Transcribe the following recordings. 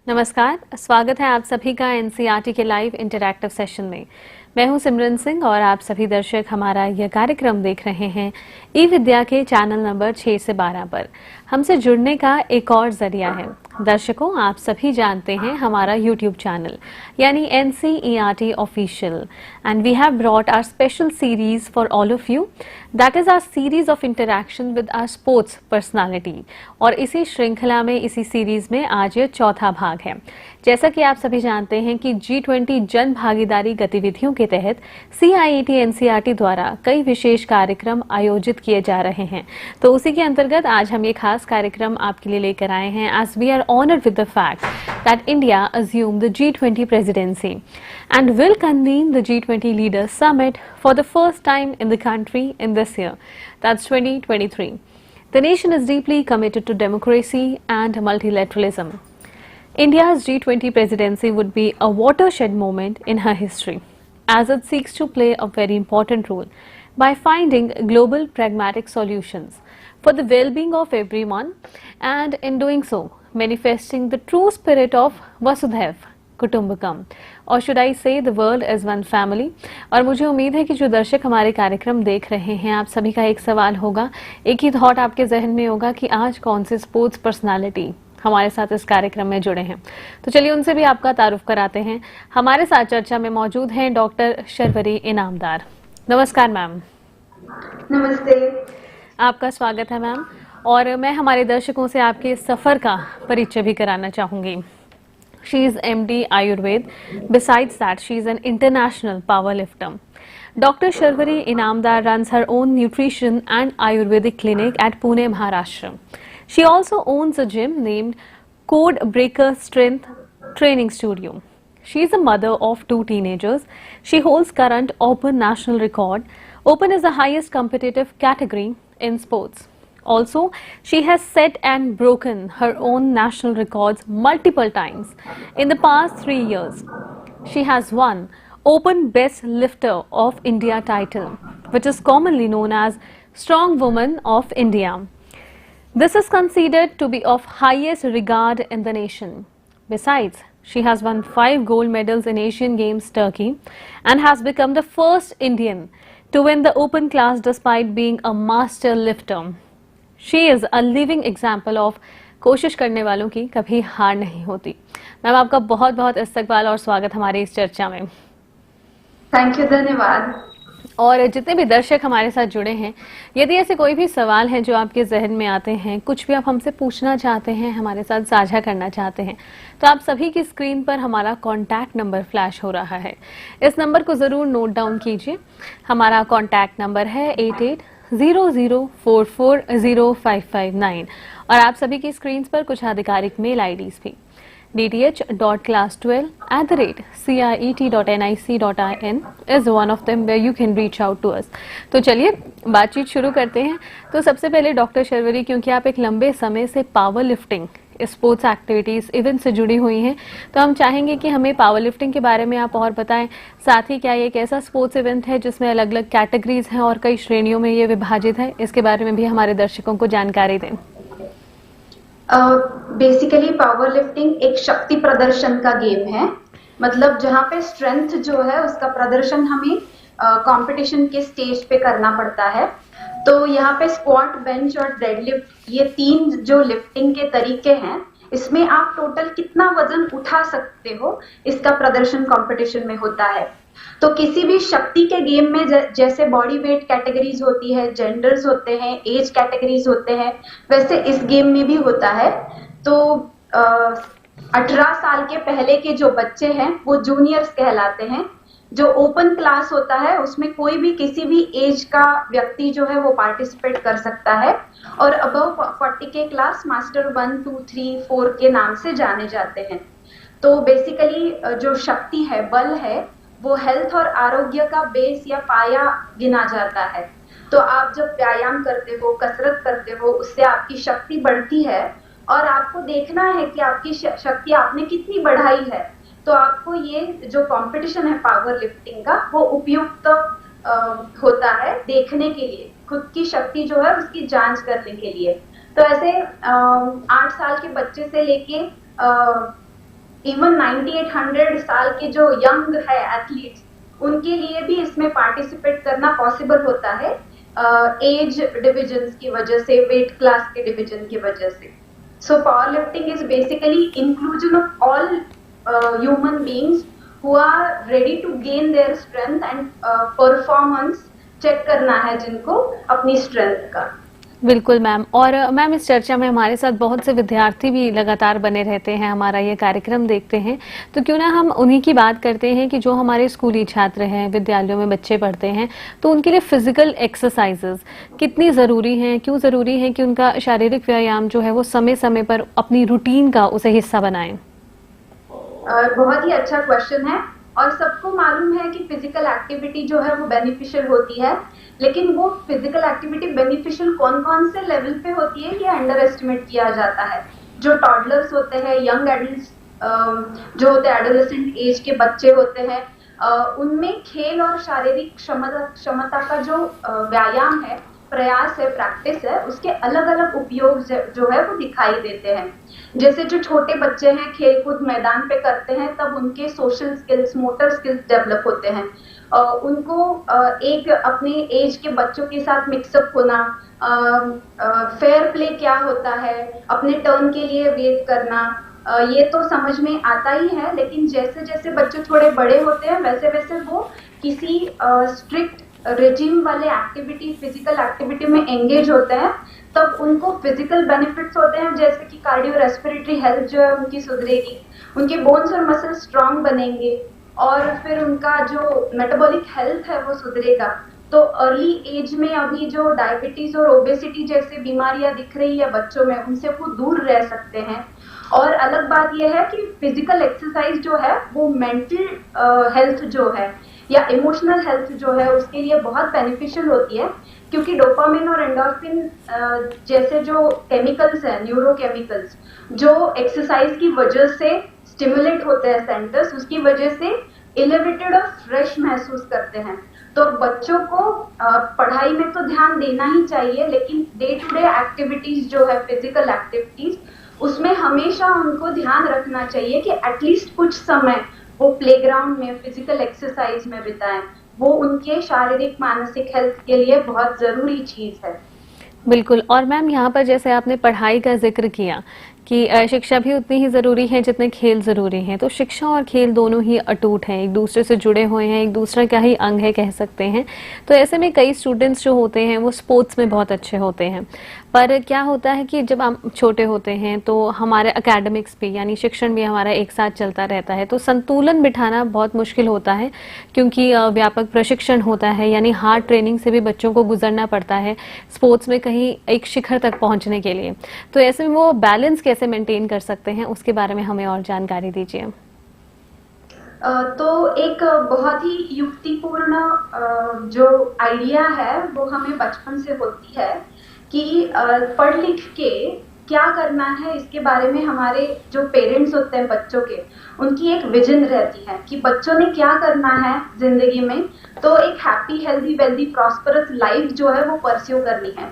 नमस्कार, स्वागत है आप सभी का एनसीईआरटी के लाइव इंटरैक्टिव सेशन में। मैं हूं सिमरन सिंह और आप सभी दर्शक हमारा यह कार्यक्रम देख रहे हैं ई विद्या के चैनल नंबर 6 से 12 पर। हमसे जुड़ने का एक और जरिया है। दर्शकों, आप सभी जानते हैं हमारा यूट्यूब चैनल यानी NCERT official, and we have brought our special series for all of you, that is our series of interaction with our sports personality. और इसी श्रृंखला में, इसी सीरीज में आज ये चौथा भाग है। जैसा कि आप सभी जानते हैं कि G20 जन भागीदारी गतिविधियों के तहत CIET NCERT द्वारा कई विशेष कार्यक्रम आयोजित किए जा रहे हैं। तो उसी के अंतर्गत आज हम ये खास कार्यक्रम आपके लिए लेकर आए हैं, as we are honored with the fact that India assumed the G20 presidency and will convene the G20 Leaders Summit for the first time in the country in this year, that's 2023. The nation is deeply committed to democracy and multilateralism. India's G20 presidency would be a watershed moment in her history, as it seeks to play a very important role by finding global pragmatic solutions for the well-being of everyone, and in doing so, manifesting the true spirit of Vasudhaiv Kutumbakam, or should I say the world as one family। और मुझे उम्मीद है कि जो दर्शक हमारे कार्यक्रम देख रहे हैं, आप सभी का एक सवाल होगा, एक ही थॉट आपके जहन में होगा कि आज कौन से स्पोर्ट्स पर्सनालिटी हमारे साथ इस कार्यक्रम में जुड़े हैं। तो चलिए उनसे भी आपका तारुफ कराते हैं। हमारे साथ चर्चा में मौजूद हैं डॉक्टर शर्वरी इनामदार। नमस्कार मैम। नमस्ते। आपका स्वागत है मैम। और मैं हमारे दर्शकों से आपके सफ़र का परिचय भी कराना चाहूँगी। She is MD Ayurveda, besides that she is an international power lifter. Dr. Sharvari Inamdar runs her own nutrition and Ayurvedic clinic at Pune, Maharashtra. She also owns a gym named Code Breaker Strength Training Studio. She is a mother of 2 teenagers. She holds current Open national record. Open is the highest competitive category in sports. Also, she has set and broken her own national records multiple times in the past 3 years. She has won Open Best Lifter of India title, which is commonly known as Strong Woman of India. This is considered to be of highest regard in the nation. Besides, she has won 5 gold medals in Asian Games Turkey and has become the first Indian to win the open class despite being a master lifter. She is a living example of कोशिश करने वालों की कभी हार नहीं होती। Ma'am, आपका बहुत बहुत इस्तकबाल और स्वागत हमारी इस चर्चा में। थैंक यू, धन्यवाद। और जितने भी दर्शक हमारे साथ जुड़े हैं, यदि ऐसे कोई भी सवाल हैं जो आपके जहन में आते हैं, कुछ भी आप हमसे पूछना चाहते हैं, हमारे साथ साझा करना चाहते हैं, तो आप सभी की स्क्रीन पर हमारा कॉन्टैक्ट नंबर फ्लैश हो रहा है। इस नंबर को ज़रूर नोट डाउन कीजिए। हमारा कॉन्टैक्ट नंबर है 8800440559। और आप सभी की स्क्रीन पर कुछ आधिकारिक मेल IDs भी, dth.class12@ciet.nic.in is one of them where you can reach out to us। तो चलिए बातचीत शुरू करते हैं। तो सबसे पहले डॉक्टर शर्वरी, क्योंकि आप एक लंबे समय से power lifting, sports activities, event से जुड़ी हुई हैं, तो हम चाहेंगे कि हमें पावर लिफ्टिंग के बारे में आप और बताएं। साथ ही क्या ये एक ऐसा स्पोर्ट्स इवेंट है जिसमें अलग अलग कैटेगरीज हैं और कई श्रेणियों में ये विभाजित है, इसके बारे में भी हमारे दर्शकों को जानकारी दें। बेसिकली पावर लिफ्टिंग एक शक्ति प्रदर्शन का गेम है। मतलब जहाँ पे स्ट्रेंथ जो है उसका प्रदर्शन हमें कंपटीशन के स्टेज पे करना पड़ता है। तो यहाँ पे स्क्वाट, बेंच और डेडलिफ्ट, ये 3 जो लिफ्टिंग के तरीके हैं, इसमें आप टोटल कितना वजन उठा सकते हो, इसका प्रदर्शन कंपटीशन में होता है। तो किसी भी शक्ति के गेम में जैसे बॉडी वेट कैटेगरीज होती है, जेंडर्स होते हैं, एज कैटेगरीज होते हैं, वैसे इस गेम में भी होता है। तो 18 साल के पहले के जो बच्चे हैं वो जूनियर्स कहलाते हैं। जो ओपन क्लास होता है उसमें कोई भी किसी भी एज का व्यक्ति जो है वो पार्टिसिपेट कर सकता है। और अबव 40 के क्लास मास्टर 1, 2, 3, 4 के नाम से जाने जाते हैं। तो बेसिकली जो शक्ति है, बल है, वो हेल्थ और आरोग्य का बेस या पाया गिना जाता है। तो आप जब व्यायाम करते हो, कसरत करते हो, उससे आपकी शक्ति बढ़ती है और आपको देखना है कि आपकी शक्ति आपने कितनी बढ़ाई है। तो आपको ये जो कंपटीशन है पावर लिफ्टिंग का, वो उपयुक्त होता है देखने के लिए, खुद की शक्ति जो है उसकी जांच करने के लिए। तो ऐसे 8 साल के बच्चे से लेके इवन 9800 साल के जो यंग है एथलीट्स, उनके लिए भी इसमें पार्टिसिपेट करना पॉसिबल होता है एज डिविजन्स की वजह से, वेट क्लास के डिवीजन की वजह से। So power lifting is basically inclusion of all human beings who are ready to gain their strength and performance check करना है जिनको अपनी स्ट्रेंथ का। बिल्कुल मैम। और मैम इस चर्चा में हमारे साथ बहुत से विद्यार्थी भी लगातार बने रहते हैं, हमारा ये कार्यक्रम देखते हैं, तो क्यों ना हम उन्हीं की बात करते हैं कि जो हमारे स्कूली छात्र हैं, विद्यालयों में बच्चे पढ़ते हैं, तो उनके लिए फिजिकल एक्सरसाइजेज कितनी ज़रूरी हैं, क्यों ज़रूरी है कि उनका शारीरिक व्यायाम जो है वो समय समय पर अपनी रूटीन का उसे हिस्सा बनाएं। बहुत ही अच्छा क्वेश्चन है। और सबको मालूम है कि फिजिकल एक्टिविटी जो है वो बेनिफिशियल होती है, लेकिन वो फिजिकल एक्टिविटी बेनिफिशियल कौन कौन से लेवल पे होती है ये अंडर एस्टिमेट किया जाता है। जो टॉडलर्स होते हैं, यंग एडल्ट्स जो होते हैं, एडोलेसेंट एज के बच्चे होते हैं, उनमें खेल और शारीरिक क्षमता का जो व्यायाम है, प्रयास है, प्रैक्टिस है, उसके अलग अलग उपयोग जो है वो दिखाई देते हैं। जैसे जो छोटे बच्चे हैं खेलकूद मैदान पे करते हैं, तब उनके social skills, motor skills develop होते हैं। उनको एक अपने एज के बच्चों के साथ मिक्सअप होना, फेयर प्ले क्या होता है, अपने टर्न के लिए वेट करना, ये तो समझ में आता ही है। लेकिन जैसे जैसे बच्चे थोड़े बड़े होते हैं वैसे वैसे वो किसी स्ट्रिक्ट रेजिम वाले एक्टिविटी, फिजिकल एक्टिविटी में एंगेज होते हैं, तब उनको फिजिकल बेनिफिट्स होते हैं, जैसे कि कार्डियो रेस्पिरेटरी हेल्थ जो है उनकी सुधरेगी, उनके बोन्स और मसल स्ट्रांग बनेंगे, और फिर उनका जो मेटाबॉलिक हेल्थ है वो सुधरेगा। तो अर्ली एज में अभी जो डायबिटीज और ओबेसिटी जैसे बीमारियां दिख रही है बच्चों में, उनसे वो दूर रह सकते हैं। और अलग बात यह है कि फिजिकल एक्सरसाइज जो है वो मेंटल हेल्थ जो है या इमोशनल हेल्थ जो है उसके लिए बहुत बेनिफिशियल होती है, क्योंकि डोपामिन और एंडोर्फिन जैसे जो केमिकल्स हैं, न्यूरोकेमिकल्स, जो एक्सरसाइज की वजह से स्टिमुलेट होते हैं सेंटर्स, उसकी वजह से एलिवेटेड और फ्रेश महसूस करते हैं। तो बच्चों को पढ़ाई में तो ध्यान देना ही चाहिए, लेकिन डे टू डे एक्टिविटीज जो है, फिजिकल एक्टिविटीज, उसमें हमेशा उनको ध्यान रखना चाहिए कि एटलीस्ट कुछ समय वो प्लेग्राउंड में फिजिकल एक्सरसाइज में बिताएं। वो उनके शारीरिक मानसिक हेल्थ के लिए बहुत जरूरी चीज है। बिल्कुल। और मैम यहाँ पर जैसे आपने पढ़ाई का जिक्र किया कि शिक्षा भी उतनी ही ज़रूरी है जितने खेल ज़रूरी हैं, तो शिक्षा और खेल दोनों ही अटूट हैं, एक दूसरे से जुड़े हुए हैं, एक दूसरे का ही अंग है कह सकते हैं। तो ऐसे में कई स्टूडेंट्स जो होते हैं वो स्पोर्ट्स में बहुत अच्छे होते हैं, पर क्या होता है कि जब हम छोटे होते हैं तो हमारे एकेडमिक्स भी यानी शिक्षण भी हमारा एक साथ चलता रहता है, तो संतुलन बिठाना बहुत मुश्किल होता है, क्योंकि व्यापक प्रशिक्षण होता है, यानी हार्ड ट्रेनिंग से भी बच्चों को गुजरना पड़ता है स्पोर्ट्स में कहीं एक शिखर तक पहुंचने के लिए। तो ऐसे में वो बैलेंस कैसे मेंटेन कर सकते हैं, उसके बारे में हमें और जानकारी दीजिए। तो एक बहुत ही युक्तिपूर्ण जो आइडिया है वो हमें बचपन से होती है कि पढ़ लिख के क्या करना है, इसके बारे में हमारे जो पेरेंट्स होते हैं बच्चों के, उनकी एक विजन रहती है कि बच्चों ने क्या करना है जिंदगी में। तो एक happy, healthy, wealthy, prosperous life जो है वो परस्यू करनी है,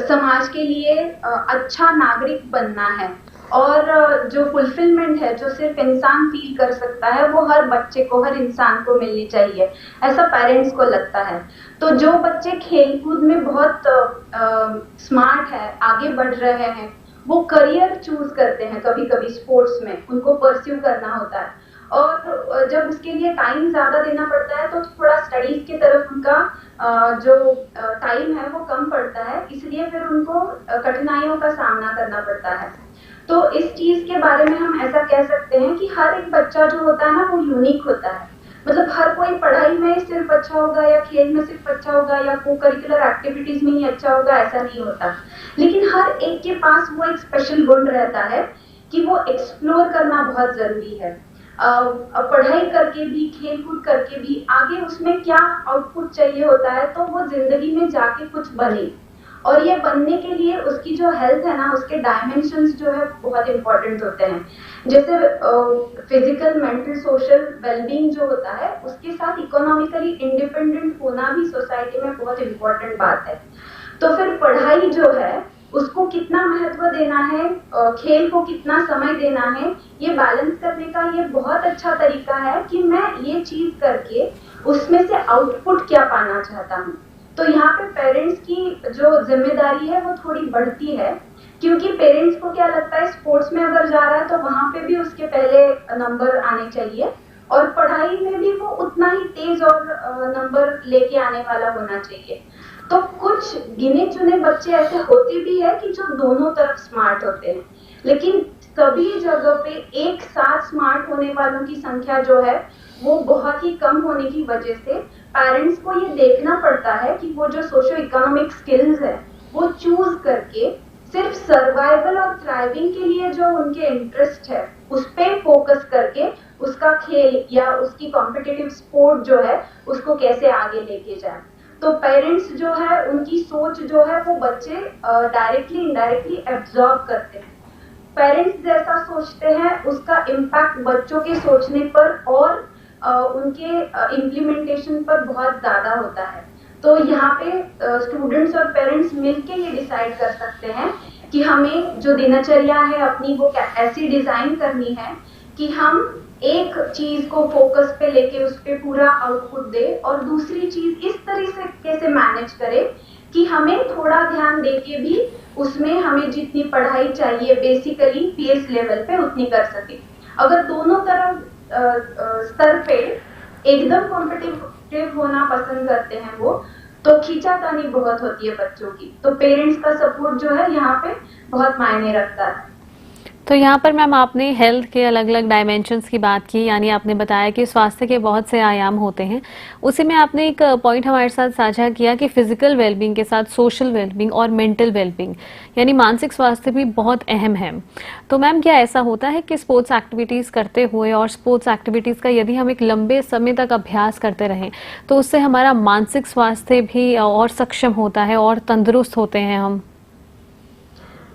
समाज के लिए अच्छा नागरिक बनना है, और जो फुलफिलमेंट है जो सिर्फ इंसान फील कर सकता है वो हर बच्चे को, हर इंसान को मिलनी चाहिए, ऐसा पेरेंट्स को लगता है। तो जो बच्चे खेलकूद में बहुत स्मार्ट है, आगे बढ़ रहे हैं, वो करियर चूज करते हैं, कभी कभी स्पोर्ट्स में उनको परस्यू करना होता है, और जब उसके लिए टाइम ज्यादा देना पड़ता है तो थोड़ा स्टडीज की तरफ उनका जो टाइम है वो कम पड़ता है, इसलिए फिर उनको कठिनाइयों का सामना करना पड़ता है। तो इस चीज के बारे में हम ऐसा कह सकते हैं कि हर एक बच्चा जो होता है ना वो यूनिक होता है। मतलब हर कोई पढ़ाई में सिर्फ अच्छा होगा या खेल में सिर्फ अच्छा होगा या को करिकुलर एक्टिविटीज में ही अच्छा होगा, ऐसा नहीं होता। लेकिन हर एक के पास वो एक स्पेशल गुण रहता है कि वो एक्सप्लोर करना बहुत जरूरी है। पढ़ाई करके भी, खेल कूद करके भी आगे उसमें क्या आउटपुट चाहिए होता है, तो वो जिंदगी में जाके कुछ बने, और ये बनने के लिए उसकी जो हेल्थ है ना, उसके डायमेंशंस जो है बहुत इंपॉर्टेंट होते हैं। जैसे फिजिकल, मेंटल, सोशल वेलबींग जो होता है, उसके साथ इकोनॉमिकली इंडिपेंडेंट होना भी सोसाइटी में बहुत इंपॉर्टेंट बात है। तो फिर पढ़ाई जो है उसको कितना महत्व देना है, खेल को कितना समय देना है, ये बैलेंस करने का ये बहुत अच्छा तरीका है कि मैं ये चीज करके उसमें से आउटपुट क्या पाना चाहता हूँ। तो यहाँ पे पेरेंट्स की जो जिम्मेदारी है वो थोड़ी बढ़ती है, क्योंकि पेरेंट्स को क्या लगता है स्पोर्ट्स में अगर जा रहा है तो वहां पे भी उसके पहले नंबर आने चाहिए और पढ़ाई में भी वो उतना ही तेज और नंबर लेके आने वाला होना चाहिए। तो कुछ गिने चुने बच्चे ऐसे होते भी है कि जो दोनों तरफ स्मार्ट होते हैं, लेकिन सभी जगह पे एक साथ स्मार्ट होने वालों की संख्या जो है वो बहुत ही कम होने की वजह से पेरेंट्स को ये देखना पड़ता है कि वो जो सोशो इकोनॉमिक स्किल्स है वो चूज करके सिर्फ सर्वाइवल और थ्राइविंग के लिए जो उनके इंटरेस्ट है उस पे फोकस करके उसका खेल या उसकी कॉम्पिटिटिव स्पोर्ट जो है उसको कैसे आगे लेके जाए। तो पेरेंट्स जो है उनकी सोच जो है वो बच्चे डायरेक्टली इनडायरेक्टली एब्जॉर्ब करते हैं। पेरेंट्स जैसा सोचते हैं उसका इम्पैक्ट बच्चों के सोचने पर और उनके इम्प्लीमेंटेशन पर बहुत ज्यादा होता है। तो यहाँ पे स्टूडेंट्स और पेरेंट्स मिलके ये डिसाइड कर सकते हैं कि हमें जो दिनचर्या है अपनी वो ऐसी डिजाइन करनी है कि हम एक चीज को फोकस पे लेके उस पे पूरा आउटपुट दे और दूसरी चीज इस तरीके से मैनेज करे कि हमें थोड़ा ध्यान देके भी उसमें हमें जितनी पढ़ाई चाहिए बेसिकली पीएस लेवल पे उतनी कर सके। अगर दोनों तरफ स्तर पे एकदम कॉम्पिटिटिव होना पसंद करते हैं वो, तो खींचातानी बहुत होती है बच्चों की। तो पेरेंट्स का सपोर्ट जो है यहाँ पे बहुत मायने रखता है। तो यहाँ पर मैम आपने हेल्थ के अलग अलग डायमेंशंस की बात की, यानी आपने बताया कि स्वास्थ्य के बहुत से आयाम होते हैं। उसी में आपने एक पॉइंट हमारे साथ साझा किया कि फिजिकल वेलबींग के साथ सोशल वेलबींग और मेंटल वेलबींग यानी मानसिक स्वास्थ्य भी बहुत अहम है। तो मैम क्या ऐसा होता है कि स्पोर्ट्स एक्टिविटीज़ करते हुए और स्पोर्ट्स एक्टिविटीज़ का यदि हम एक लंबे समय तक अभ्यास करते रहें तो उससे हमारा मानसिक स्वास्थ्य भी और सक्षम होता है और तंदुरुस्त होते हैं हम?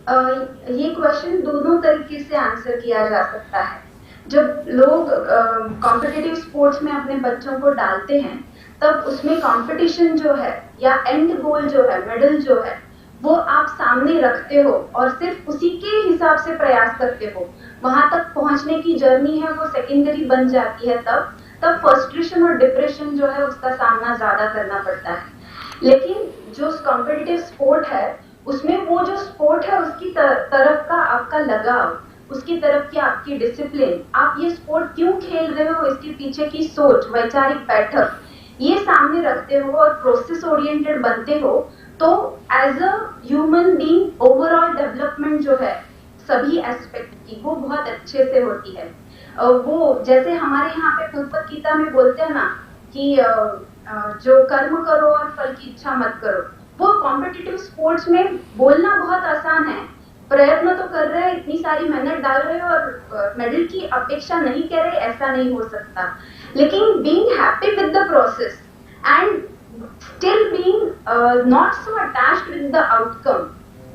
ये क्वेश्चन दोनों तरीके से आंसर किया जा सकता है। जब लोग कॉम्पिटिटिव स्पोर्ट्स में अपने बच्चों को डालते हैं तब उसमें कंपटीशन जो है या एंड गोल जो है, मेडल जो है, वो आप सामने रखते हो और सिर्फ उसी के हिसाब से प्रयास करते हो। वहां तक पहुंचने की जर्नी है वो सेकेंडरी बन जाती है। तब फ्रस्ट्रेशन और डिप्रेशन जो है उसका सामना ज्यादा करना पड़ता है। लेकिन जो कॉम्पिटिटिव स्पोर्ट है उसमें वो जो स्पोर्ट है उसकी तरफ का आपका लगाव, उसकी तरफ की आपकी डिसिप्लिन, आप ये स्पोर्ट क्यों खेल रहे हो इसके पीछे की सोच, वैचारिक बैठक, ये सामने रखते हो और प्रोसेस ओरिएंटेड बनते हो तो as a human being overall development जो है सभी एस्पेक्ट की वो बहुत अच्छे से होती है। वो जैसे हमारे यहाँ पे भगवत गीता में बोलते हैं ना कि जो कर्म करो और फल की इच्छा मत करो, वो कॉम्पिटिटिव स्पोर्ट्स में बोलना बहुत आसान है, प्रयत्न तो कर रहे हैं, इतनी सारी मेहनत डाल रहे हो और मेडल की अपेक्षा नहीं कर रहे, ऐसा नहीं हो सकता। लेकिन being happy with the process and still being not so attached with the outcome,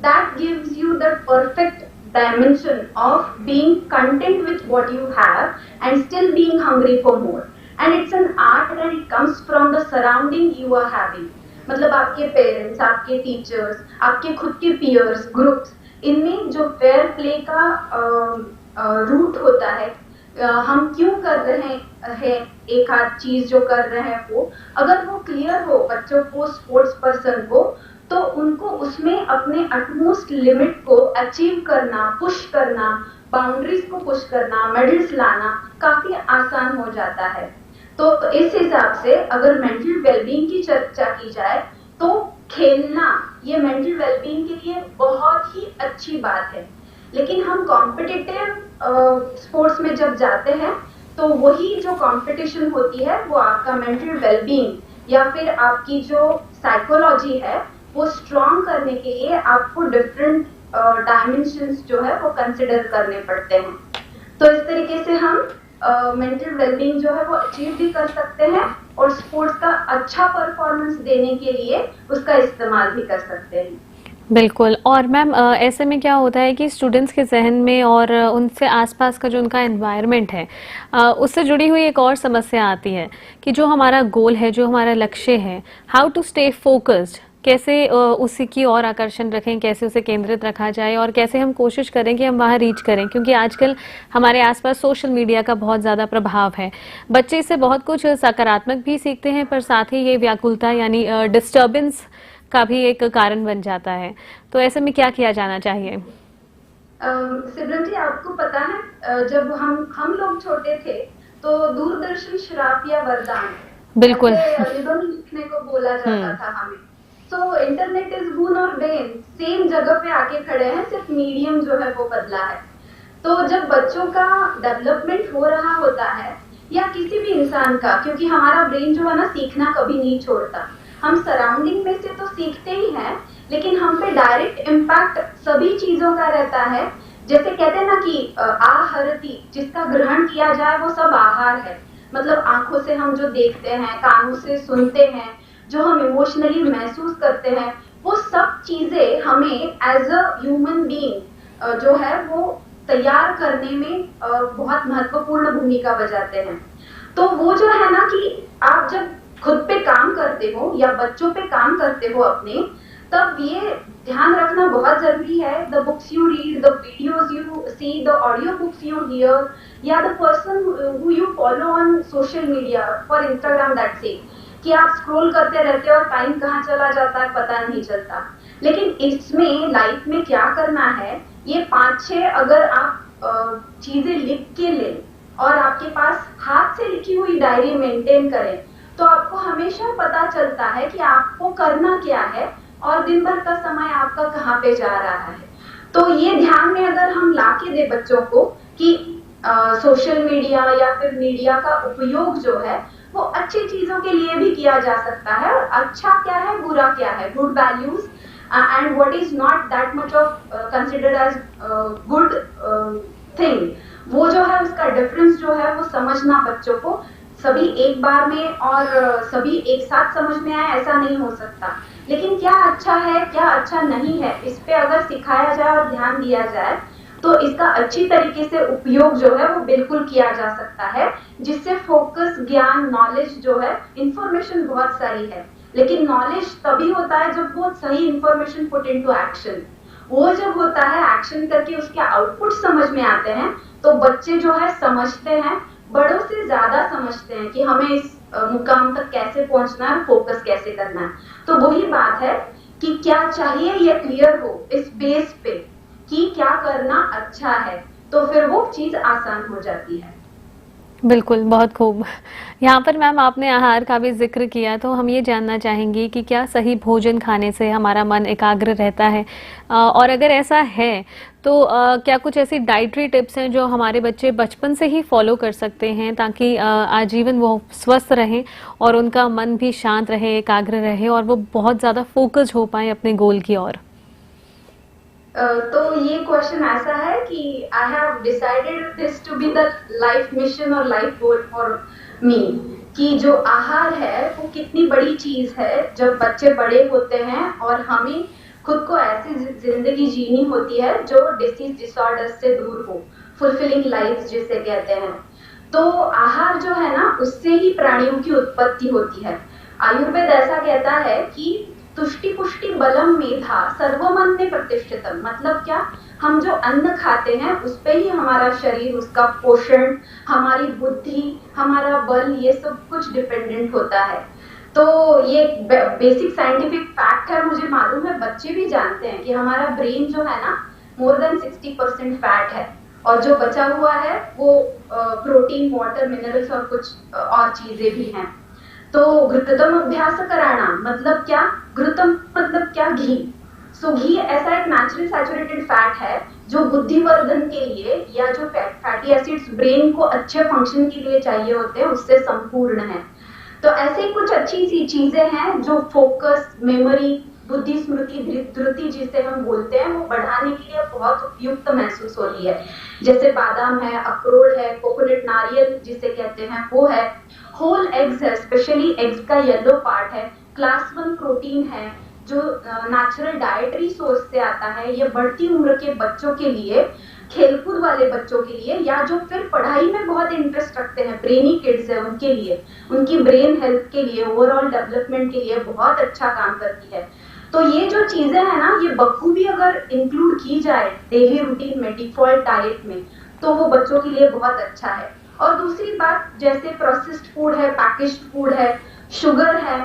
that gives you the perfect dimension of being content with what you have and still being hungry for more. And it's an art and it comes from the surrounding you are having. मतलब आपके parents, आपके teachers, आपके खुद के peers, groups, इनमें जो fair play का root होता है, हम क्यों कर रहे हैं एक आध चीज जो कर रहे हैं वो अगर वो क्लियर हो बच्चों को, स्पोर्ट्स पर्सन को, तो उनको उसमें अपने अटमोस्ट लिमिट को अचीव करना, पुश करना, बाउंड्रीज को पुश करना, मेडल्स लाना काफी आसान हो जाता है। तो इस हिसाब से अगर मेंटल वेलबींग की चर्चा की जाए तो खेलना ये मेंटल वेलबींग के लिए बहुत ही अच्छी बात है। लेकिन हम कॉम्पिटिटिव स्पोर्ट्स में जब जाते हैं तो वही जो कंपटीशन होती है वो आपका मेंटल वेलबींग या फिर आपकी जो साइकोलॉजी है वो स्ट्रॉन्ग करने के लिए आपको डिफरेंट डायमेंशंस जो है वो कंसिडर करने पड़ते हैं। तो इस तरीके से हम मेंटल वेलबींग जो है वो अचीव भी कर सकते हैं और स्पोर्ट्स का अच्छा परफॉर्मेंस देने के लिए उसका इस्तेमाल भी कर सकते हैं। बिल्कुल। और मैम ऐसे में क्या होता है कि स्टूडेंट्स के जहन में और उनसे आसपास का जो उनका एनवायरनमेंट है उससे जुड़ी हुई एक और समस्या आती है कि जो हमारा गोल है, जो हमारा लक्ष्य है, हाउ टू स्टे फोकस्ड, कैसे उसी की ओर आकर्षण रखें, कैसे उसे केंद्रित रखा जाए और कैसे हम कोशिश करें कि हम वहाँ रीच करें, क्योंकि आजकल हमारे आसपास सोशल मीडिया का बहुत ज़्यादा प्रभाव है। बच्चे इससे बहुत कुछ सकारात्मक भी सीखते हैं, पर साथ ही ये व्याकुलता यानी डिस्टर्बेंस का भी एक कारण बन जाता है। तो ऐसे में क्या किया जाना चाहिए? सिमरन जी, आपको पता है जब हम लोग छोटे थे तो दूरदर्शन श्राप या वरदान बिल्कुल। ऐसे निबंध लिखने को बोला जाता था हमें। तो इंटरनेट इज बून और बेन सेम जगह पे आके खड़े हैं, सिर्फ मीडियम जो है वो बदला है। तो जब बच्चों का डेवलपमेंट हो रहा होता है या किसी भी इंसान का, क्योंकि हमारा ब्रेन जो है ना सीखना कभी नहीं छोड़ता, हम सराउंडिंग में से तो सीखते ही हैं, लेकिन हम पे डायरेक्ट इम्पैक्ट सभी चीजों का रहता है। जैसे कहते हैं ना कि आहरति, जिसका ग्रहण किया जाए वो सब आहार है। मतलब आंखों से हम जो देखते हैं, कानों से सुनते हैं, जो हम इमोशनली महसूस करते हैं, वो सब चीजें हमें एज अ ह्यूमन बीइंग जो है वो तैयार करने में बहुत महत्वपूर्ण भूमिका बजाते हैं। तो वो जो है ना कि आप जब खुद पे काम करते हो या बच्चों पे काम करते हो अपने, तब ये ध्यान रखना बहुत जरूरी है, the books you read, the videos you see, the audio books you hear, या the person who you follow on social media for Instagram, that's it, कि आप स्क्रॉल करते रहते हो और टाइम कहाँ चला जाता है पता नहीं चलता। लेकिन इसमें लाइफ में क्या करना है, ये 5-6 अगर आप चीजें लिख के लें और आपके पास हाथ से लिखी हुई डायरी मेंटेन करें, तो आपको हमेशा पता चलता है कि आपको करना क्या है और दिन भर का समय आपका कहाँ पे जा रहा है। तो ये ध्यान में अगर हम लाके दे बच्चों को कि सोशल मीडिया या फिर मीडिया का उपयोग जो है वो अच्छी चीजों के लिए भी किया जा सकता है, और अच्छा क्या है बुरा क्या है, good values and what is not that much of considered as good thing, वो जो है उसका डिफरेंस जो है वो समझना बच्चों को सभी एक बार में और सभी एक साथ समझ में आए ऐसा नहीं हो सकता। लेकिन क्या अच्छा है क्या अच्छा नहीं है, इस पे अगर सिखाया जाए और ध्यान दिया जाए तो इसका अच्छी तरीके से उपयोग जो है वो बिल्कुल किया जा सकता है, जिससे फोकस, ज्ञान, नॉलेज जो है, इंफॉर्मेशन बहुत सारी है, लेकिन नॉलेज तभी होता है जब वो सही इंफॉर्मेशन पुट इनटू एक्शन। वो जब होता है एक्शन करके उसके आउटपुट समझ में आते हैं, तो बच्चे जो है समझते हैं, बड़ों से ज्यादा समझते हैं कि हमें इस मुकाम तक कैसे पहुंचना है, फोकस कैसे करना है। तो वही बात है कि क्या चाहिए ये क्लियर हो इस बेस पे कि क्या करना अच्छा है, तो फिर वो चीज आसान हो जाती है। बिल्कुल, बहुत खूब। यहाँ पर मैम आपने आहार का भी जिक्र किया, तो हम ये जानना चाहेंगे कि क्या सही भोजन खाने से हमारा मन एकाग्र रहता है, और अगर ऐसा है तो क्या कुछ ऐसी डाइटरी टिप्स हैं जो हमारे बच्चे बचपन से ही फॉलो कर सकते हैं ताकि आजीवन वो स्वस्थ रहें और उनका मन भी शांत रहे, एकाग्र रहे और वो बहुत ज़्यादा फोकस हो पाए अपने गोल की ओर? तो ये क्वेश्चन ऐसा है कि I have decided this to be the life mission और लाइफ गोल फॉर मी, कि जो आहार है वो कितनी बड़ी चीज है जब बच्चे बड़े होते हैं और हमें खुद को ऐसी जिंदगी जीनी होती है जो डिसीज डिसऑर्डर से दूर हो, फुलफिलिंग लाइफ जिसे कहते हैं। तो आहार जो है ना, उससे ही प्राणियों की उत्पत्ति होती है। आयुर्वेद ऐसा कहता है कि तुष्टि पुष्टि बलम मेधा सर्वमन्य प्रतिष्ठितम, मतलब क्या, हम जो अन्न खाते हैं उस पे ही हमारा शरीर, उसका पोषण, हमारी बुद्धि, हमारा बल, ये सब कुछ डिपेंडेंट होता है। तो ये बेसिक साइंटिफिक फैक्ट है, मुझे मालूम है, बच्चे भी जानते हैं कि हमारा ब्रेन जो है ना मोर देन 60% फैट है, और जो बचा हुआ है वो प्रोटीन, वाटर, मिनरल्स और कुछ और चीजें भी हैं। तो घृतम अभ्यास कराना मतलब क्या, घृतम मतलब क्या, घी। सो घी ऐसा एक नेचुरल सैचुरेटेड फैट है जो बुद्धिवर्धन के लिए, या जो फैटी एसिड्स ब्रेन को अच्छे फंक्शन के लिए चाहिए होते हैं, उससे संपूर्ण है। तो ऐसे कुछ अच्छी सी चीजें हैं जो फोकस, मेमोरी, बुद्धि, स्मृति, धृति जिसे हम बोलते हैं, वो बढ़ाने के लिए बहुत उपयुक्त महसूस होती है। जैसे बादाम है, अखरोट है, कोकोनट, नारियल जिसे कहते हैं वो है, होल एग्स है, स्पेशली एग्स का येलो पार्ट है, क्लास 1 प्रोटीन है जो नेचुरल डाइटरी सोर्स से आता है। ये बढ़ती उम्र के बच्चों के लिए, खेलकूद वाले बच्चों के लिए, या जो फिर पढ़ाई में बहुत इंटरेस्ट रखते हैं, ब्रेनी किड्स है, उनके लिए, उनकी ब्रेन हेल्थ के लिए, ओवरऑल डेवलपमेंट के लिए बहुत अच्छा काम करती है। तो ये जो चीजें हैं ना, ये बखूबी अगर इंक्लूड की जाए डेली रूटीन में, डिफॉल्ट डाइट में, तो वो बच्चों के लिए बहुत अच्छा है। और दूसरी बात, जैसे प्रोसेस्ड फूड है, पैकेज्ड फूड है, शुगर है,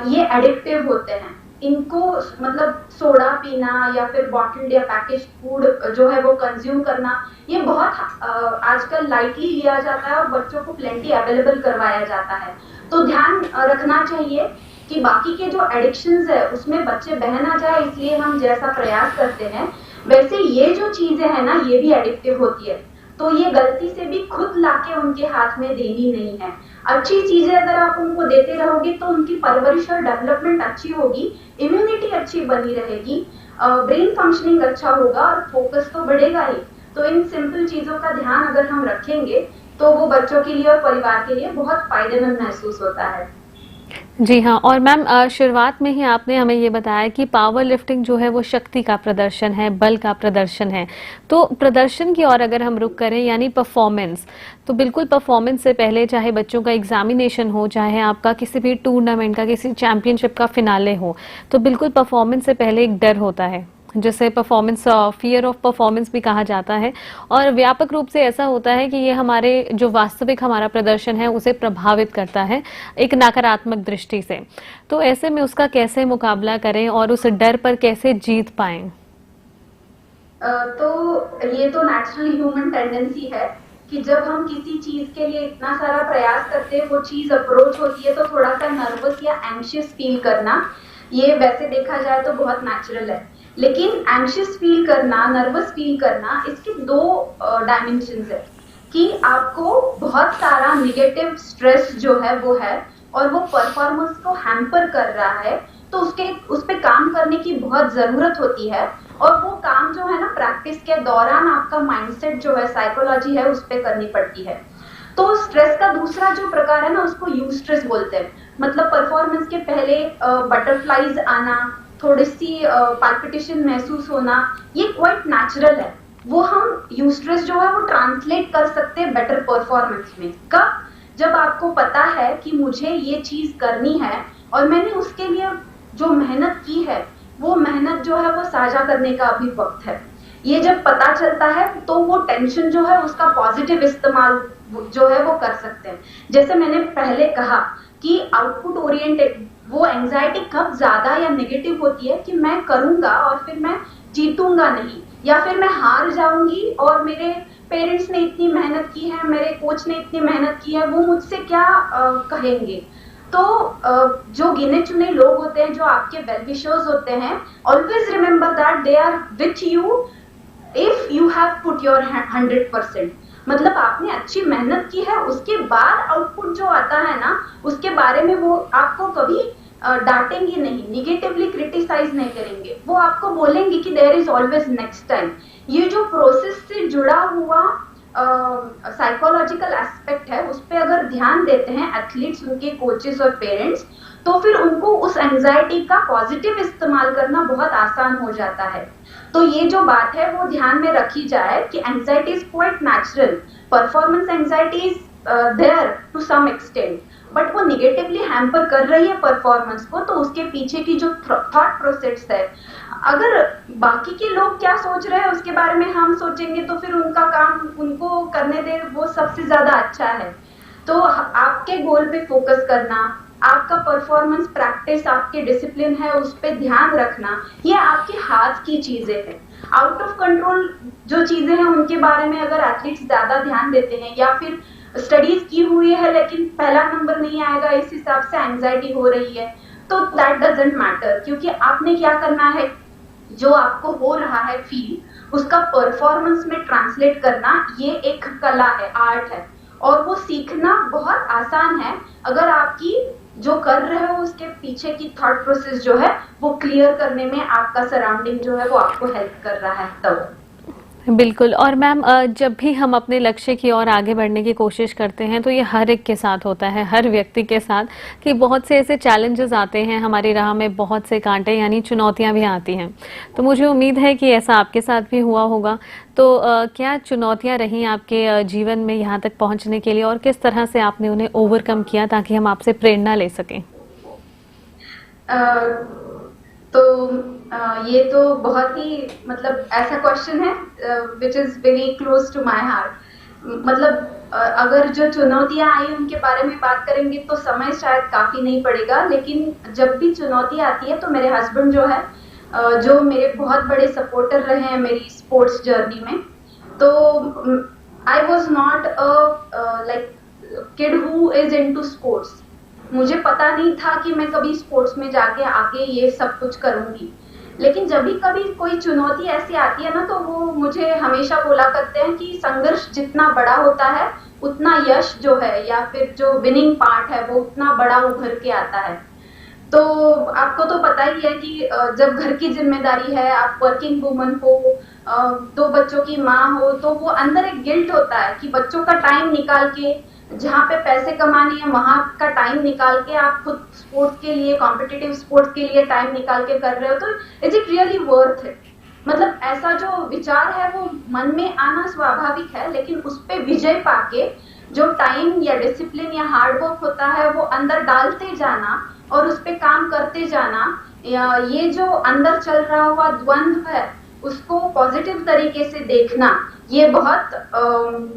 ये एडिक्टिव होते हैं। इनको मतलब सोडा पीना या फिर बॉटल्ड या पैकेज्ड फूड जो है वो कंज्यूम करना, ये बहुत आजकल लाइटली लिया जाता है और बच्चों को प्लेंटी अवेलेबल करवाया जाता है। तो ध्यान रखना चाहिए कि बाकी के जो एडिक्शंस है उसमें बच्चे बह ना जाए, इसलिए हम जैसा प्रयास करते हैं वैसे ये जो चीजें है ना, ये भी एडिक्टिव होती है। तो ये गलती से भी खुद लाके उनके हाथ में देनी नहीं है। अच्छी चीजें अगर आप उनको देते रहोगे तो उनकी परवरिश और डेवलपमेंट अच्छी होगी, इम्यूनिटी अच्छी बनी रहेगी, ब्रेन फंक्शनिंग अच्छा होगा और फोकस तो बढ़ेगा ही। तो इन सिंपल चीजों का ध्यान अगर हम रखेंगे तो वो बच्चों के लिए और परिवार के लिए बहुत फायदेमंद महसूस होता है। जी हाँ, और मैम शुरुआत में ही आपने हमें ये बताया कि पावर लिफ्टिंग जो है वो शक्ति का प्रदर्शन है, बल का प्रदर्शन है। तो प्रदर्शन की ओर अगर हम रुख करें यानी परफॉर्मेंस, तो बिल्कुल परफॉर्मेंस से पहले चाहे बच्चों का एग्जामिनेशन हो, चाहे आपका किसी भी टूर्नामेंट का, किसी चैंपियनशिप का फिनाले हो, तो बिल्कुल परफॉर्मेंस से पहले एक डर होता है जिसे परफॉर्मेंस फियर ऑफ परफॉर्मेंस भी कहा जाता है। और व्यापक रूप से ऐसा होता है कि ये हमारे जो वास्तविक हमारा प्रदर्शन है उसे प्रभावित करता है एक नकारात्मक दृष्टि से। तो ऐसे में उसका कैसे मुकाबला करें और उस डर पर कैसे जीत पाएं? तो ये तो नेचुरल ह्यूमन टेंडेंसी है कि जब हम किसी चीज के लिए इतना सारा प्रयास करते हैं, वो चीज अप्रोच होती है तो थोड़ा सा नर्वस या एंशियस फील करना, ये वैसे देखा जाए तो बहुत नेचुरल है। लेकिन एंशियस फील करना, नर्वस फील करना, इसके दो डायमेंशंस है कि आपको बहुत सारा निगेटिव स्ट्रेस जो है वो है और वो परफॉर्मेंस को हैम्पर कर रहा है, तो उस पे काम करने की बहुत जरूरत होती है। और वो काम जो है ना, प्रैक्टिस के दौरान आपका माइंडसेट जो है, साइकोलॉजी है, उस पे करनी पड़ती है। तो स्ट्रेस का दूसरा जो प्रकार है ना, उसको यूस्ट्रेस बोलते हैं। मतलब परफॉर्मेंस के पहले बटरफ्लाईज आना, थोड़ी सी पाल्पिटेशन महसूस होना, ये क्वाइट नेचुरल है। वो हम यूस्ट्रेस जो है वो ट्रांसलेट कर सकते हैं बेटर परफॉर्मेंस में। कब? जब आपको पता है कि मुझे ये चीज करनी है और मैंने उसके लिए जो मेहनत की है, वो मेहनत जो है वो साझा करने का अभी वक्त है। ये जब पता चलता है तो वो टेंशन जो है उसका पॉजिटिव इस्तेमाल जो है वो कर सकते हैं। जैसे मैंने पहले कहा कि आउटपुट ओरिएंटेड, वो एंजाइटी कब ज्यादा या नेगेटिव होती है कि मैं करूंगा और फिर मैं जीतूंगा नहीं, या फिर मैं हार जाऊंगी और मेरे पेरेंट्स ने इतनी मेहनत की है, मेरे कोच ने इतनी मेहनत की है, वो मुझसे क्या कहेंगे। तो जो गिने चुने लोग होते हैं, जो आपके वेल विशर्स होते हैं, always remember that they are with you if you have put your 100%। मतलब आपने अच्छी मेहनत की है, उसके बाद आउटपुट जो आता है ना, उसके बारे में वो आपको कभी डांटेंगे नहीं, निगेटिवली क्रिटिसाइज नहीं करेंगे। वो आपको बोलेंगे कि there is always next time. ये जो प्रोसेस से जुड़ा हुआ साइकोलॉजिकल एस्पेक्ट है, उस पर अगर ध्यान देते हैं एथलीट्स, उनके कोचेस और पेरेंट्स, तो फिर उनको उस एंजाइटी का पॉजिटिव इस्तेमाल करना बहुत आसान हो जाता है। तो ये जो बात है वो ध्यान में रखी जाए कि anxiety is quite natural, performance anxiety is there to some extent, but वो निगेटिवली हैम्पर कर रही है परफॉर्मेंस को, तो उसके पीछे की जो थॉट प्रोसेस है, अगर बाकी के लोग क्या सोच रहे हैं उसके बारे में हम सोचेंगे तो फिर उनका काम उनको करने दे, वो सबसे ज्यादा अच्छा है। तो आपके गोल पे फोकस करना, आपका परफॉर्मेंस प्रैक्टिस, आपके डिसिप्लिन है, उस पर ध्यान रखना, ये आपके हाथ की चीजें हैं। आउट ऑफ कंट्रोल जो चीजें हैं उनके बारे में अगर एथलीट्स ज्यादा ध्यान देते हैं, या फिर स्टडीज की हुई है लेकिन पहला नंबर नहीं आएगा इस हिसाब से एंजाइटी हो रही है, तो दैट डजंट मैटर। क्योंकि आपने क्या करना है, जो आपको हो रहा है फील, उसका परफॉर्मेंस में ट्रांसलेट करना, ये एक कला है, आर्ट है, और वो सीखना बहुत आसान है अगर आपकी जो कर रहे हो उसके पीछे की थॉट प्रोसेस जो है वो क्लियर करने में आपका सराउंडिंग जो है वो आपको हेल्प कर रहा है तब। बिल्कुल। और मैम जब भी हम अपने लक्ष्य की ओर आगे बढ़ने की कोशिश करते हैं तो ये हर एक के साथ होता है, हर व्यक्ति के साथ, कि बहुत से ऐसे चैलेंजेस आते हैं हमारी राह में, बहुत से कांटे यानी चुनौतियां भी आती हैं। तो मुझे उम्मीद है कि ऐसा आपके साथ भी हुआ होगा। तो क्या चुनौतियां रहीं आपके जीवन में यहाँ तक पहुँचने के लिए, और किस तरह से आपने उन्हें ओवरकम किया, ताकि हम आपसे प्रेरणा ले सकें? तो ये तो बहुत ही मतलब ऐसा क्वेश्चन है which is very close to my heart. मतलब अगर जो चुनौतियां आई उनके बारे में बात करेंगे तो समय शायद काफी नहीं पड़ेगा, लेकिन जब भी चुनौती आती है तो मेरे हस्बैंड जो है जो मेरे बहुत बड़े सपोर्टर रहे हैं मेरी स्पोर्ट्स जर्नी में। तो I was not like kid who is into sports. मुझे पता नहीं था कि मैं कभी स्पोर्ट्स में जाके आगे ये सब कुछ करूंगी, लेकिन जब भी कभी कोई चुनौती ऐसी आती है ना तो वो मुझे हमेशा बोला करते हैं कि संघर्ष जितना बड़ा होता है उतना यश जो है या फिर जो विनिंग पार्ट है वो उतना बड़ा उभर के आता है। तो आपको तो पता ही है कि जब घर की जिम्मेदारी है, आप वर्किंग वुमन हो, 2 बच्चों की माँ हो, तो वो अंदर एक गिल्ट होता है कि बच्चों का टाइम निकाल के जहाँ पे पैसे कमाने हैं वहां का टाइम निकाल के आप खुद स्पोर्ट्स के लिए, कॉम्पिटिटिव स्पोर्ट्स के लिए टाइम निकाल के कर रहे हो, तो is it really worth it. मतलब ऐसा जो विचार है वो मन में आना स्वाभाविक है, लेकिन उस पे विजय पाके जो टाइम या डिसिप्लिन या हार्डवर्क होता है वो अंदर डालते जाना और उस पे काम करते जाना, या ये जो अंदर चल रहा हुआ द्वंद्व है उसको पॉजिटिव तरीके से देखना, ये बहुत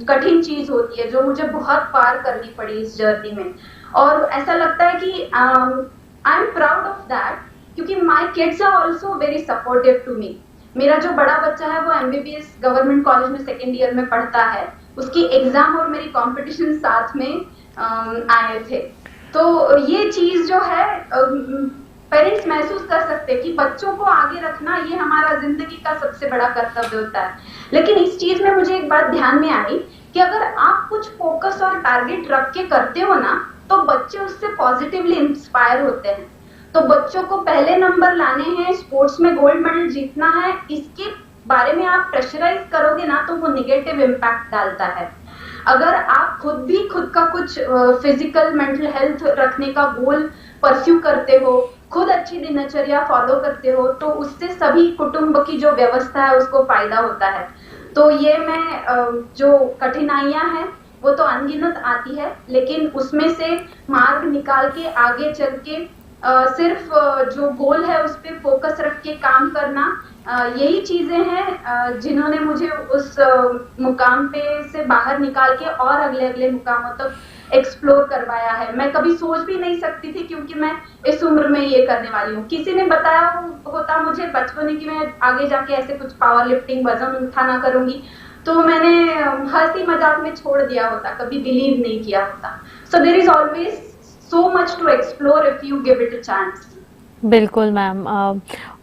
कठिन चीज होती है जो मुझे बहुत पार करनी पड़ी इस जर्नी में। और ऐसा लगता है कि I am proud of that, क्योंकि my kids are also very supportive to me. मेरा जो बड़ा बच्चा है वो MBBS गवर्नमेंट कॉलेज में 2nd ईयर में पढ़ता है, उसकी एग्जाम और मेरी कंपटीशन साथ में आए थे। तो ये चीज जो है पेरेंट्स महसूस कर सकते हैं कि बच्चों को आगे रखना ये हमारा जिंदगी का सबसे बड़ा कर्तव्य होता है। लेकिन इस चीज में मुझे एक बात ध्यान में आई कि अगर आप कुछ फोकस और टारगेट रख के करते हो ना तो बच्चे उससे पॉजिटिवली इंस्पायर होते हैं। तो बच्चों को पहले नंबर लाने हैं, स्पोर्ट्स में गोल्ड मेडल जीतना है, इसके बारे में आप प्रेशराइज करोगे ना तो वो निगेटिव इम्पैक्ट डालता है। अगर आप खुद भी खुद का कुछ फिजिकल मेंटल हेल्थ रखने का गोल परस्यू करते हो, खुद अच्छी दिनचर्या फॉलो करते हो, तो उससे सभी कुटुंब की जो व्यवस्था है उसको फायदा होता है। तो ये मैं जो कठिनाइयां हैं वो तो अनगिनत आती है, लेकिन उसमें से मार्ग निकाल के आगे चल के सिर्फ जो गोल है उस पर फोकस रख के काम करना, यही चीजें हैं जिन्होंने मुझे उस मुकाम पे से बाहर निकाल के और अगले अगले मुकामों तक एक्सप्लोर करवाया है। मैं कभी सोच भी नहीं सकती थी क्योंकि मैं इस उम्र में ये करने वाली हूँ। किसी ने बताया होता मुझे बचपन में कि मैं आगे जाके ऐसे कुछ पावर लिफ्टिंग वजन उठाना करूंगी तो मैंने हंसी मजाक में छोड़ दिया होता, कभी बिलीव नहीं किया होता। So there is always so much to explore if you give it a chance। बिल्कुल मैम।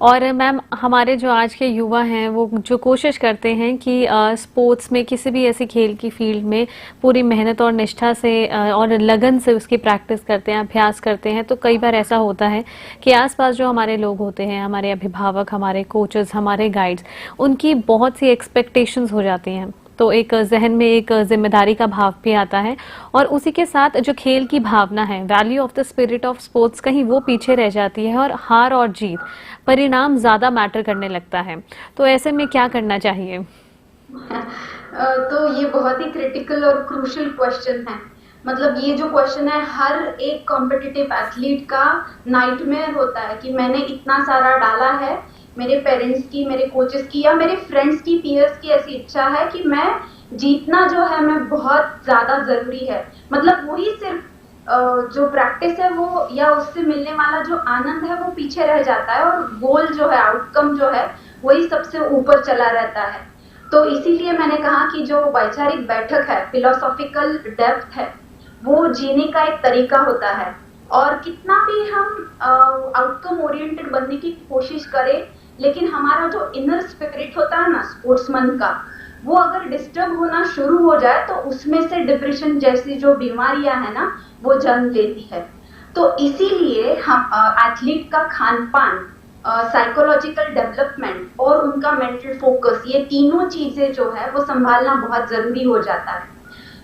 और मैम हमारे जो आज के युवा हैं वो जो कोशिश करते हैं कि स्पोर्ट्स में किसी भी ऐसी खेल की फील्ड में पूरी मेहनत और निष्ठा से और लगन से उसकी प्रैक्टिस करते हैं, अभ्यास करते हैं, तो कई बार ऐसा होता है कि आसपास जो हमारे लोग होते हैं, हमारे अभिभावक, हमारे कोचेस, हमारे गाइड्स, उनकी बहुत सी एक्सपेक्टेशंस हो जाती हैं, तो एक जहन में एक जिम्मेदारी का भाव भी आता है और उसी के साथ जो खेल की भावना है, value of the spirit of sports, कहीं वो पीछे रह जाती है और हार और जीत, परिणाम ज्यादा मैटर करने लगता है। तो ऐसे में क्या करना चाहिए? तो ये बहुत ही क्रिटिकल और क्रूशियल क्वेश्चन है। मतलब ये जो क्वेश्चन है हर एक कॉम्पिटिटिव एथलीट का नाइटमेयर होता है कि मैंने इतना सारा डाला है, मेरे पेरेंट्स की, मेरे कोचेस की या मेरे फ्रेंड्स की, पीयर्स की ऐसी इच्छा है कि मैं जीतना जो है मैं बहुत ज्यादा जरूरी है। मतलब वही सिर्फ जो प्रैक्टिस है वो या उससे मिलने वाला जो आनंद है वो पीछे रह जाता है और गोल जो है, आउटकम जो है वही सबसे ऊपर चला रहता है। तो इसीलिए मैंने कहा कि जो वैचारिक बैठक है, फिलोसॉफिकल डेप्थ है, वो जीने का एक तरीका होता है। और कितना भी हम आउटकम ओरिएंटेड बनने की कोशिश करें, लेकिन हमारा जो इनर स्पिरिट होता है ना स्पोर्ट्समैन का, वो अगर डिस्टर्ब होना शुरू हो जाए तो उसमें से डिप्रेशन जैसी जो बीमारियां है ना वो जन्म लेती है। तो इसीलिए हम एथलीट का खान पान, साइकोलॉजिकल डेवलपमेंट और उनका मेंटल फोकस, ये तीनों चीजें जो है वो संभालना बहुत जरूरी हो जाता है।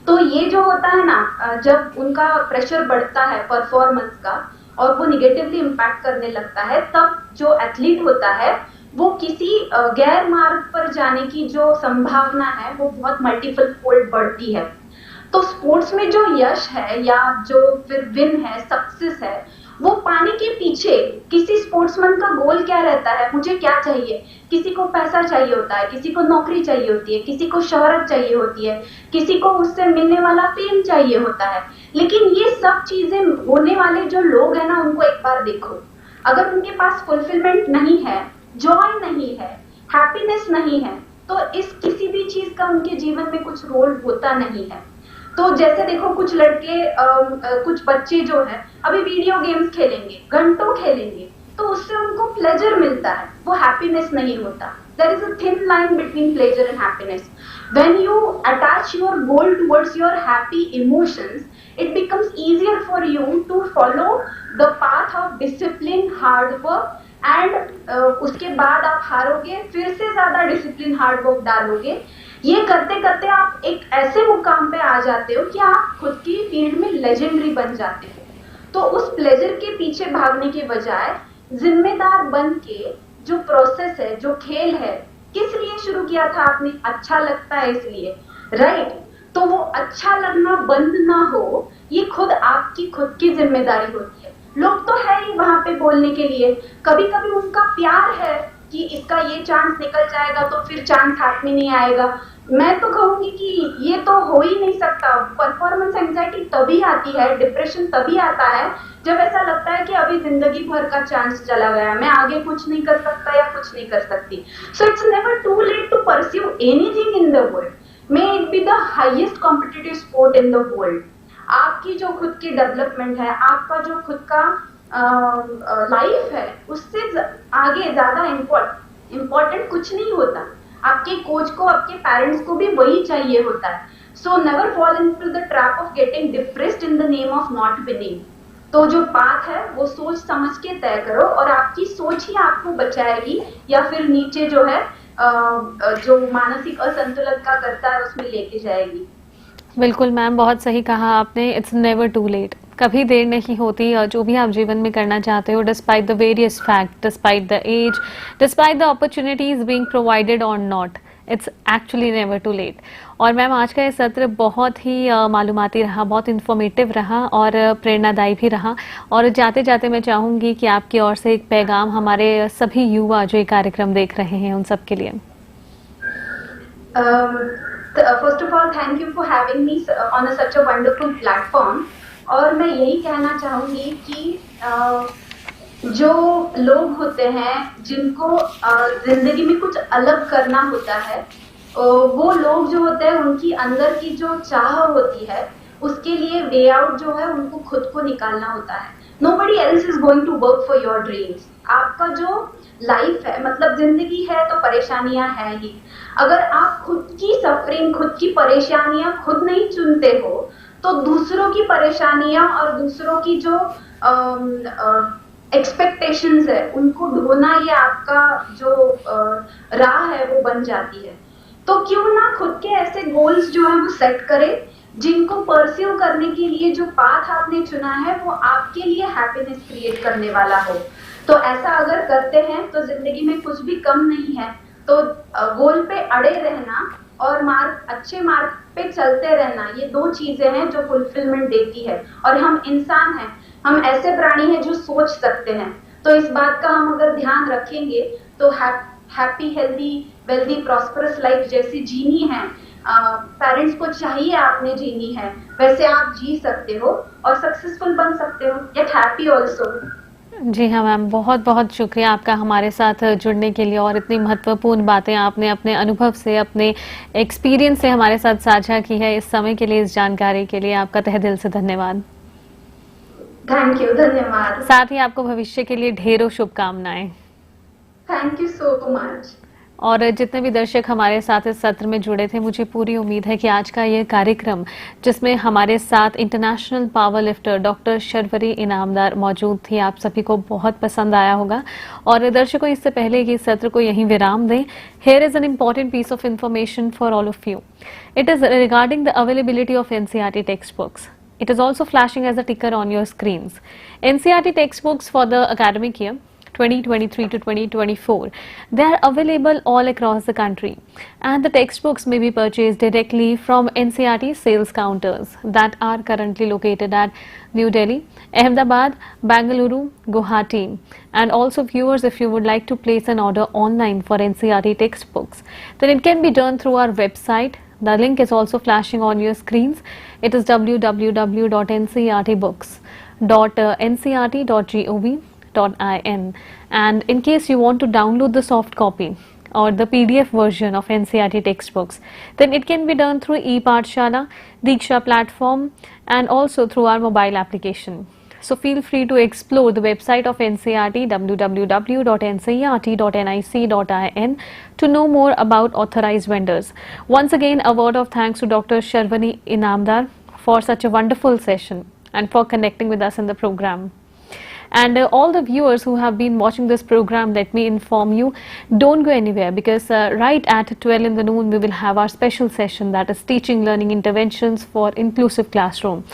तो ये जो होता है ना, जब उनका प्रेशर बढ़ता है परफॉर्मेंस का और वो निगेटिवली इम्पैक्ट करने लगता है, तब जो एथलीट होता है वो किसी गैर मार्ग पर जाने की जो संभावना है वो बहुत मल्टीपल फोल्ड बढ़ती है। तो स्पोर्ट्स में जो यश है या जो फिर विन है, सक्सेस है, वो पाने के पीछे किसी स्पोर्ट्समैन का गोल क्या रहता है, मुझे क्या चाहिए, किसी को पैसा चाहिए होता है, किसी को नौकरी चाहिए होती है, किसी को शोहरत चाहिए होती है, किसी को उससे मिलने वाला फेम चाहिए होता है। लेकिन ये सब चीजें होने वाले जो लोग हैं ना, उनको एक बार देखो, अगर उनके पास फुलफिलमेंट नहीं है, जॉय नहीं है, हैप्पीनेस नहीं है, तो इस किसी भी चीज का उनके जीवन में कुछ रोल होता नहीं है। तो जैसे देखो, कुछ लड़के कुछ बच्चे जो है अभी वीडियो गेम्स खेलेंगे, घंटों खेलेंगे, तो उससे उनको प्लेजर मिलता है, वो हैप्पीनेस नहीं होता। There is a thin line between pleasure and happiness. When you attach your goal towards your happy emotions, it becomes easier for you to follow the path of discipline, hard work, and उसके बाद आप हारोगे, फिर से ज्यादा discipline, hard work डालोगे। ये करते करते आप एक ऐसे मुकाम पे आ जाते हो कि आप खुद की फील्ड में लेजेंडरी बन जाते हो। तो उस प्लेजर के पीछे भागने के बजाय जिम्मेदार बन के जो प्रोसेस है, जो खेल है, किस लिए शुरू किया था आपने? अच्छा लगता है इसलिए, राइट? तो वो अच्छा लगना बंद ना हो, ये खुद आपकी खुद की जिम्मेदारी होती है। लोग तो है ही वहां पे बोलने के लिए, कभी कभी उनका प्यार है कि इसका ये चांस निकल जाएगा तो फिर चांस हाथ में नहीं आएगा। मैं तो कहूंगी कि ये तो हो ही नहीं सकता। परफॉर्मेंस एंजाइटी तभी आती है, डिप्रेशन तभी आता है जब ऐसा लगता है कि अभी जिंदगी भर का चांस चला गया, मैं आगे कुछ नहीं कर सकता या कुछ नहीं कर सकती। So it's never too late to pursue anything in the world, may it be the highest competitive sport in the world. आपकी जो खुद की डेवलपमेंट है, आपका जो खुद का लाइफ है, उससे आगे ज्यादा इम्पोर्टेंट कुछ नहीं होता। आपके कोच को, आपके पेरेंट्स को भी वही चाहिए होता है। So never fall into the trap of getting depressed in the name of not winning. तो जो पाथ है वो सोच समझ के तय करो, और आपकी सोच ही आपको बचाएगी या फिर नीचे जो है जो मानसिक असंतुलन का करता है उसमें लेके जाएगी। बिल्कुल मैम, बहुत सही कहा आपने। इट्स नेवर टू लेट, कभी देर नहीं होती। जो भी आप जीवन में करना चाहते हो, despite the various fact, despite the age, despite the opportunities being provided और not, it's actually never too late. और मैम, आज का ये सत्र बहुत ही मालूमाती रहा, बहुत इन्फॉर्मेटिव रहा और प्रेरणादायी भी रहा। और जाते जाते मैं चाहूँगी कि आपकी ओर से एक पैगाम हमारे सभी युवा जो ये कार्यक्रम देख रहे हैं उन सब के लिए। First of all, thank you for having me on such a wonderful platform. और मैं यही कहना चाहूंगी कि जो लोग होते हैं जिनको जिंदगी में कुछ अलग करना होता है, वो लोग जो होते हैं उनकी अंदर की जो चाह होती है, उसके लिए वे आउट जो है उनको खुद को निकालना होता है। Nobody else is going to work for your dreams. आपका जो लाइफ है, मतलब जिंदगी है तो परेशानियां हैं ही। अगर आप खुद की सफरिंग, खुद की परेशानियां खुद नहीं चुनते हो, तो दूसरों की परेशानियां और दूसरों की जो एक्सपेक्टेशंस है उनको ढोना, ये आपका जो राह है वो बन जाती है। तो क्यों ना खुद के ऐसे गोल्स जो है वो सेट करें जिनको परस्यू करने के लिए जो पाथ आपने चुना है वो आपके लिए हैप्पीनेस क्रिएट करने वाला हो। तो ऐसा अगर करते हैं तो जिंदगी में कुछ भी कम नहीं है। तो गोल पे अड़े रहना और अच्छे मार्ग पे चलते रहना, ये दो चीजें हैं जो फुलफिलमेंट देती है। और हम इंसान हैं, हम ऐसे प्राणी हैं जो सोच सकते हैं। तो इस बात का हम अगर ध्यान रखेंगे तो happy, healthy, wealthy, prosperous life जैसी जीनी है, पेरेंट्स को चाहिए आपने जीनी है, वैसे आप जी सकते हो और सक्सेसफुल बन सकते हो, गेट हैप्पी ऑल्सो। जी हाँ मैम, बहुत बहुत शुक्रिया आपका हमारे साथ जुड़ने के लिए, और इतनी महत्वपूर्ण बातें आपने अपने अनुभव से, अपने एक्सपीरियंस से हमारे साथ साझा की है। इस समय के लिए, इस जानकारी के लिए आपका तहे दिल से धन्यवाद। थैंक यू, धन्यवाद। साथ ही आपको भविष्य के लिए ढेरों शुभकामनाएं। Thank you so much. और जितने भी दर्शक हमारे साथ इस सत्र में जुड़े थे, मुझे पूरी उम्मीद है कि आज का ये कार्यक्रम, जिसमें हमारे साथ international power lifter doctor Sharvari Inamdar मौजूद थी, आप सभी को बहुत पसंद आया होगा। और दर्शकों, इससे पहले कि इस सत्र को यहीं विराम दें, here is an important piece of information for all of you. It is regarding the availability of NCERT textbooks. It is also flashing as a ticker on your screens. NCERT textbooks for the academic year 2023 to 2024. They are available all across the country, and the textbooks may be purchased directly from NCERT sales counters that are currently located at New Delhi, Ahmedabad, Bangalore, Guwahati. And also viewers, if you would like to place an order online for NCERT textbooks, then it can be done through our website. The link is also flashing on your screens. It is www.ncert.ncert.gov.in. And in case you want to download the soft copy or the PDF version of NCERT textbooks, then it can be done through ePathshala, Diksha platform, and also through our mobile application. So feel free to explore the website of NCERT, www.ncert.nic.in, to know more about authorized vendors. Once again, a word of thanks to Dr. Sharvani Inamdar for such a wonderful session and for connecting with us in the program. And all the viewers who have been watching this program, let me inform you, don't go anywhere, because right at 12 in the noon we will have our special session, that is teaching learning interventions for inclusive classroom.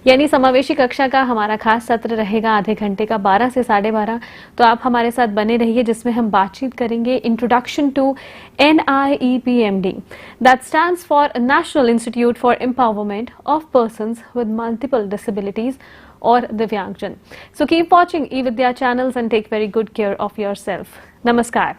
यानी समावेशी कक्षा का हमारा खास सत्र रहेगा आधे घंटे का 12 से 12:30. तो आप हमारे साथ बने रहिए, जिसमें हम बातचीत करेंगे introduction to NIEPMD, that stands for National Institute for Empowerment of Persons with Multiple Disabilities or Divyangjan. So keep watching eVidya channels and take very good care of yourself. Namaskar.